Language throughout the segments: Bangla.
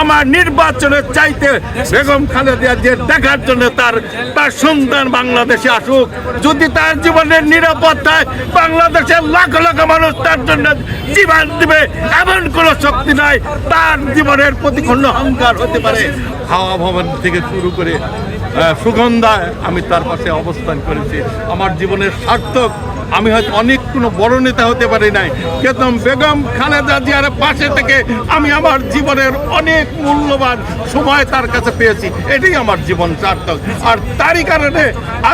আমার নির্বাচনের চাইতে বেগম খালেদা জিয়া দেখার জন্য তার সন্তান বাংলাদেশে আসুক। যদি তার জীবনের নিরাপত্তায় বাংলাদেশের লাখ লাখ মানুষ তার জন্য জীবন দিবে, এমন কোনো শক্তি নাই। তার জীবনের প্রতি কোনো অহংকার হতে পারে। হাওয়া ভবন থেকে শুরু করে সুগন্ধায় আমি তার পাশে অবস্থান করেছি। আমার জীবনের সার্থক। আমি হয়তো অনেক কোনো বড় নেতা হতে পারি নাই, কিন্তু বেগম খালেদা জিয়ার পাশে থেকে আমি আমার জীবনের অনেক মূল্যবান সময় তার কাছে পেয়েছি। এটাই আমার জীবন সার্থক। আর তারই কারণে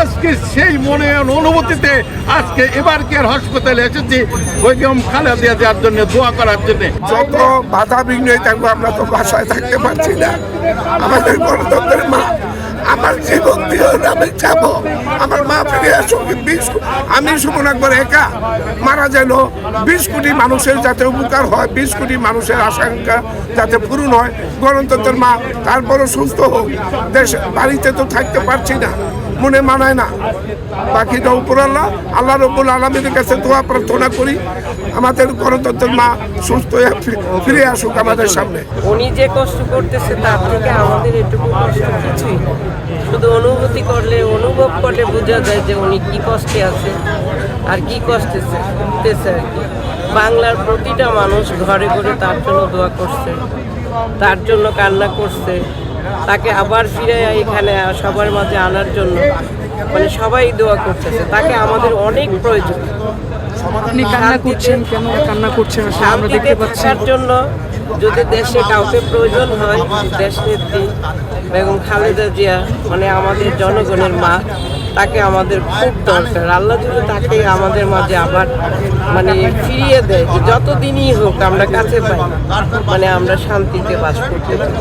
আজকে সেই মনে অনুভূতিতে আজকে এবার কেয়ার হাসপাতালে এসেছি বেগম খালেদা জিয়ার জন্য দোয়া করার জন্য। যত বাধা বিঘ্ন থাকবো আমরা তো বাসায় থাকতে পারছি না। আমাদের গণতন্ত্রের মা, আমার জীবন দিয়ে আমি যাবো, আমার মা ফিরে আসুক। আমি সুমন আকবর একা মারা যেন 20 কোটি মানুষের যাতে উপকার হয়, 20 কোটি মানুষের আশঙ্কা যাতে পূরণ হয়। গণতন্ত্রের মা তারপরও সুস্থ হোক। দেশ বাড়িতে তো থাকতে পারছি না, মনে মানায় না। বাকিটা উপর আল্লাহ রব্বুল আলামিনের কাছে দোয়া প্রার্থনা করি আমাদের গণতন্ত্রের মা সুস্থ হয়ে ফিরে আসুক আমাদের সামনে। উনি যে কষ্ট করতেছে তার থেকে আমাদের এটুকু কষ্ট কিছুই না। শুধু অনুভব করলে বোঝা যায় যে উনি কি কষ্টে আছে আর কি কষ্টেছে আর কি। বাংলার প্রতিটা মানুষ ঘরে ঘরে তার জন্য দোয়া করছে, তার জন্য কান্না করছে, তাকে আবার ফিরে এখানে সবার মাঝে আনার জন্য মানে সবাই দোয়া করতেছে। তাকে আমাদের অনেক প্রয়োজন। আপনি কান্না করছেন কেন? কান্না করছেন আমরা দেখতে পাচ্ছি। তার জন্য যদি দেশে কাউকে প্রয়োজন হয়, দেশ নেত্রী বেগম খালেদা জিয়া মানে আমাদের জনগণের মা, তাকে আমাদের খুব দরকার। আল্লাহ যদি তাকে আমাদের মাঝে আবার মানে ফিরিয়ে দেয়, যে যতদিনই হোক আমরা কাছে পাই, মানে আমরা শান্তিতে বাস করতে পারি।